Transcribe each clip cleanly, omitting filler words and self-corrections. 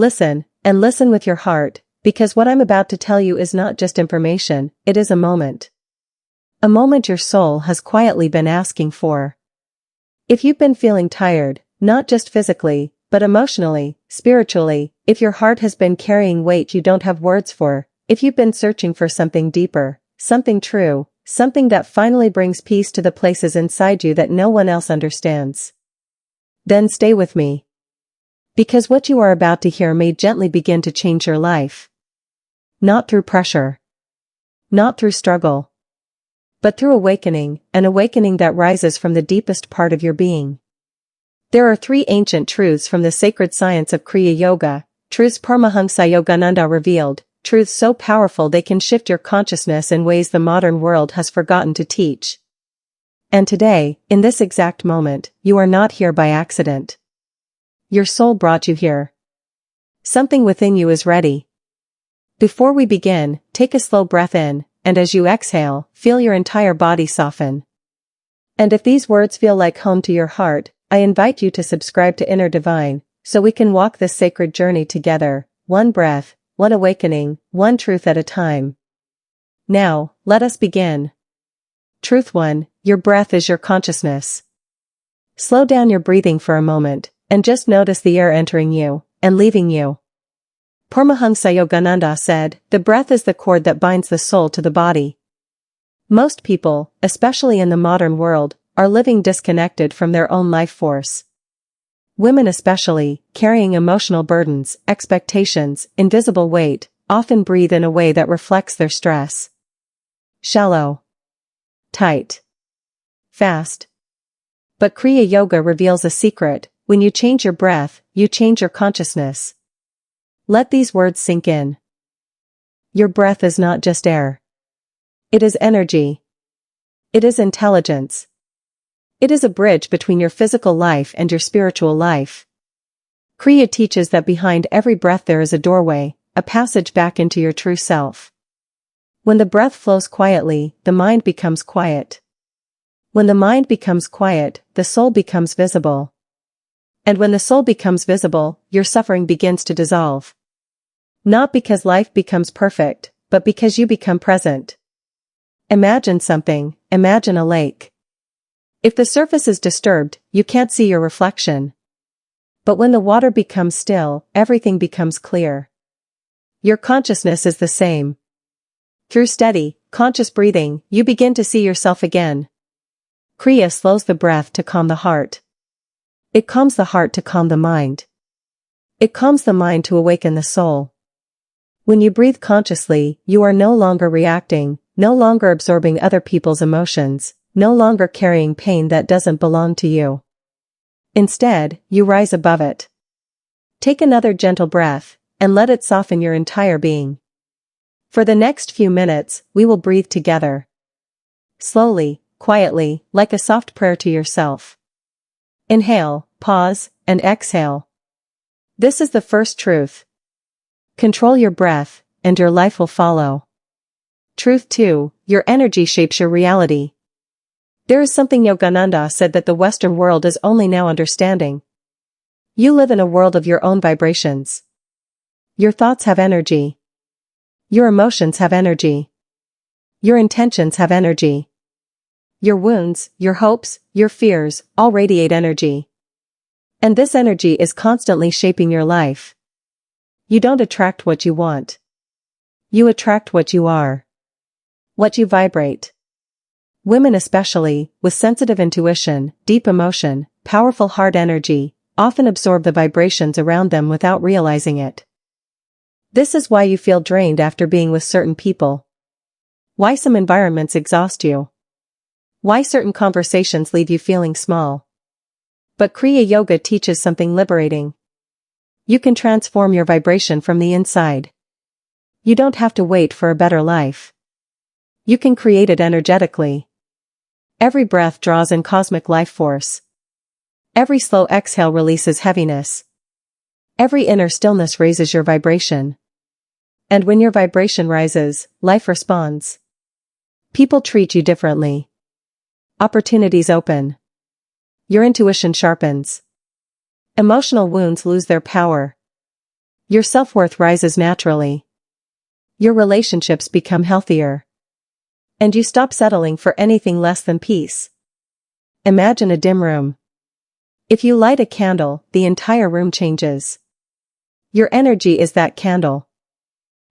listen, and listen with your heart, because what I'm about to tell you is not just information, it is a moment. A moment your soul has quietly been asking for. If you've been feeling tired, not just physically, but emotionally, spiritually, if your heart has been carrying weight you don't have words for, if you've been searching for something deeper, something true, something that finally brings peace to the places inside you that no one else understands, then stay with me. Because what you are about to hear may gently begin to change your life. Not through pressure. Not through struggle. But through awakening, an awakening that rises from the deepest part of your being. There are 3 ancient truths from the sacred science of Kriya Yoga, truths Paramhansa Yogananda revealed, truths so powerful they can shift your consciousness in ways the modern world has forgotten to teach. And today, in this exact moment, you are not here by accident. Your soul brought you here. Something within you is ready. Before we begin, take a slow breath in, and as you exhale, feel your entire body soften. And if these words feel like home to your heart, I invite you to subscribe to Inner Divine, so we can walk this sacred journey together, one breath, one awakening, one truth at a time. Now, let us begin. Truth 1, your breath is your consciousness. Slow down your breathing for a moment, and just notice the air entering you, and leaving you. Paramhansa Yogananda said, the breath is the cord that binds the soul to the body. Most people, especially in the modern world, are living disconnected from their own life force. Women especially, carrying emotional burdens, expectations, invisible weight, often breathe in a way that reflects their stress. Shallow. Tight. Fast. But Kriya Yoga reveals a secret: when you change your breath, you change your consciousness. Let these words sink in. Your breath is not just air. It is energy. It is intelligence. It is a bridge between your physical life and your spiritual life. Kriya teaches that behind every breath there is a doorway, a passage back into your true self. When the breath flows quietly, the mind becomes quiet. When the mind becomes quiet, the soul becomes visible. And when the soul becomes visible, your suffering begins to dissolve. Not because life becomes perfect, but because you become present. Imagine something, imagine a lake. If the surface is disturbed, you can't see your reflection. But when the water becomes still, everything becomes clear. Your consciousness is the same. Through steady, conscious breathing, you begin to see yourself again. Kriya slows the breath to calm the heart. It calms the heart to calm the mind. It calms the mind to awaken the soul. When you breathe consciously, you are no longer reacting, no longer absorbing other people's emotions, no longer carrying pain that doesn't belong to you. Instead, you rise above it. Take another gentle breath, and let it soften your entire being. For the next few minutes, we will breathe together. Slowly, quietly, like a soft prayer to yourself. Inhale, pause, and exhale. This is the first truth. Control your breath, and your life will follow. Truth 2, your energy shapes your reality. There is something Yogananda said that the Western world is only now understanding. You live in a world of your own vibrations. Your thoughts have energy. Your emotions have energy. Your intentions have energy. Your wounds, your hopes, your fears, all radiate energy. And this energy is constantly shaping your life. You don't attract what you want. You attract what you are. What you vibrate. Women especially, with sensitive intuition, deep emotion, powerful heart energy, often absorb the vibrations around them without realizing it. This is why you feel drained after being with certain people. Why some environments exhaust you. Why certain conversations leave you feeling small. But Kriya Yoga teaches something liberating. You can transform your vibration from the inside. You don't have to wait for a better life. You can create it energetically. Every breath draws in cosmic life force. Every slow exhale releases heaviness. Every inner stillness raises your vibration. And when your vibration rises, life responds. People treat you differently. Opportunities open. Your intuition sharpens. Emotional wounds lose their power. Your self-worth rises naturally. Your relationships become healthier. And you stop settling for anything less than peace. Imagine a dim room. If you light a candle, the entire room changes. Your energy is that candle.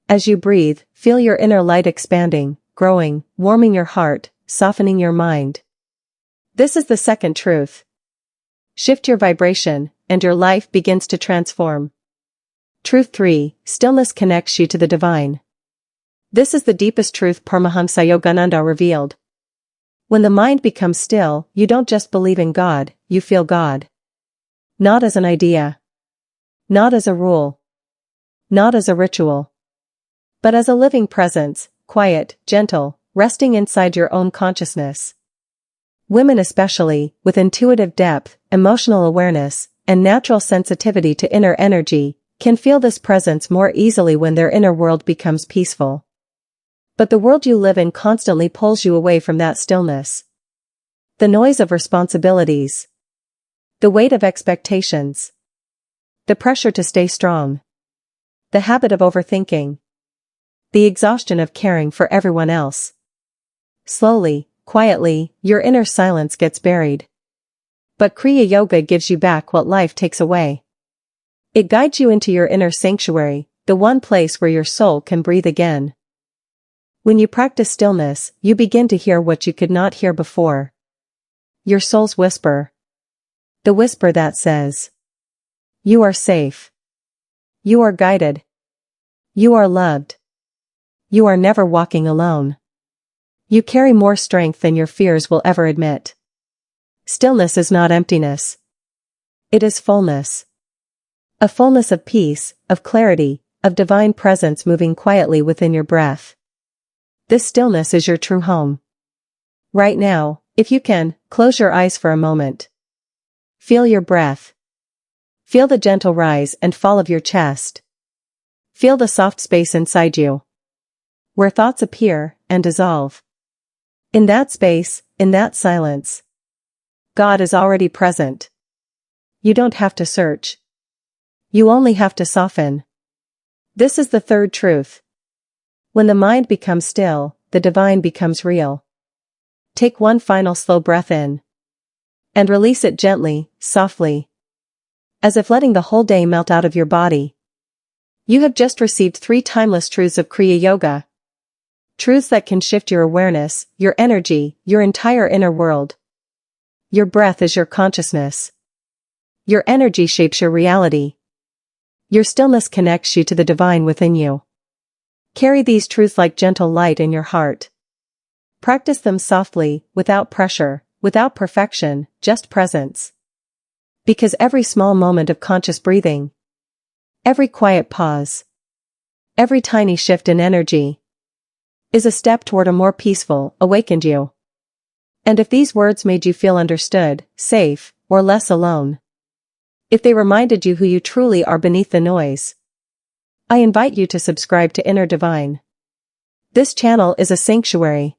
As you breathe, feel your inner light expanding, growing, warming your heart, softening your mind. This is the second truth. Shift your vibration, and your life begins to transform. Truth 3. Stillness connects you to the divine. This is the deepest truth Paramhansa Yogananda revealed. When the mind becomes still, you don't just believe in God, you feel God. Not as an idea. Not as a rule. Not as a ritual. But as a living presence, quiet, gentle, resting inside your own consciousness. Women especially, with intuitive depth, emotional awareness, and natural sensitivity to inner energy, can feel this presence more easily when their inner world becomes peaceful. But the world you live in constantly pulls you away from that stillness. The noise of responsibilities. The weight of expectations. The pressure to stay strong. The habit of overthinking. The exhaustion of caring for everyone else. Slowly, quietly, your inner silence gets buried. But Kriya Yoga gives you back what life takes away. It guides you into your inner sanctuary, the one place where your soul can breathe again. When you practice stillness, you begin to hear what you could not hear before. Your soul's whisper. The whisper that says, you are safe. You are guided. You are loved. You are never walking alone. You carry more strength than your fears will ever admit. Stillness is not emptiness. It is fullness. A fullness of peace, of clarity, of divine presence moving quietly within your breath. This stillness is your true home. Right now, if you can, close your eyes for a moment. Feel your breath. Feel the gentle rise and fall of your chest. Feel the soft space inside you, where thoughts appear and dissolve. In that space, in that silence, God is already present. You don't have to search. You only have to soften. This is the third truth. When the mind becomes still, the divine becomes real. Take one final slow breath in. And release it gently, softly. As if letting the whole day melt out of your body. You have just received 3 timeless truths of Kriya Yoga. Truths that can shift your awareness, your energy, your entire inner world. Your breath is your consciousness. Your energy shapes your reality. Your stillness connects you to the divine within you. Carry these truths like gentle light in your heart. Practice them softly, without pressure, without perfection, just presence. Because every small moment of conscious breathing, every quiet pause, every tiny shift in energy, is a step toward a more peaceful, awakened you. And if these words made you feel understood, safe, or less alone, if they reminded you who you truly are beneath the noise, I invite you to subscribe to Inner Divine. This channel is a sanctuary.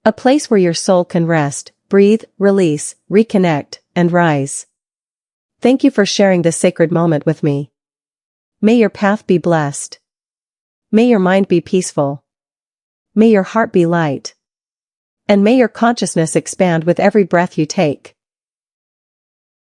A place where your soul can rest, breathe, release, reconnect, and rise. Thank you for sharing this sacred moment with me. May your path be blessed. May your mind be peaceful. May your heart be light. And may your consciousness expand with every breath you take.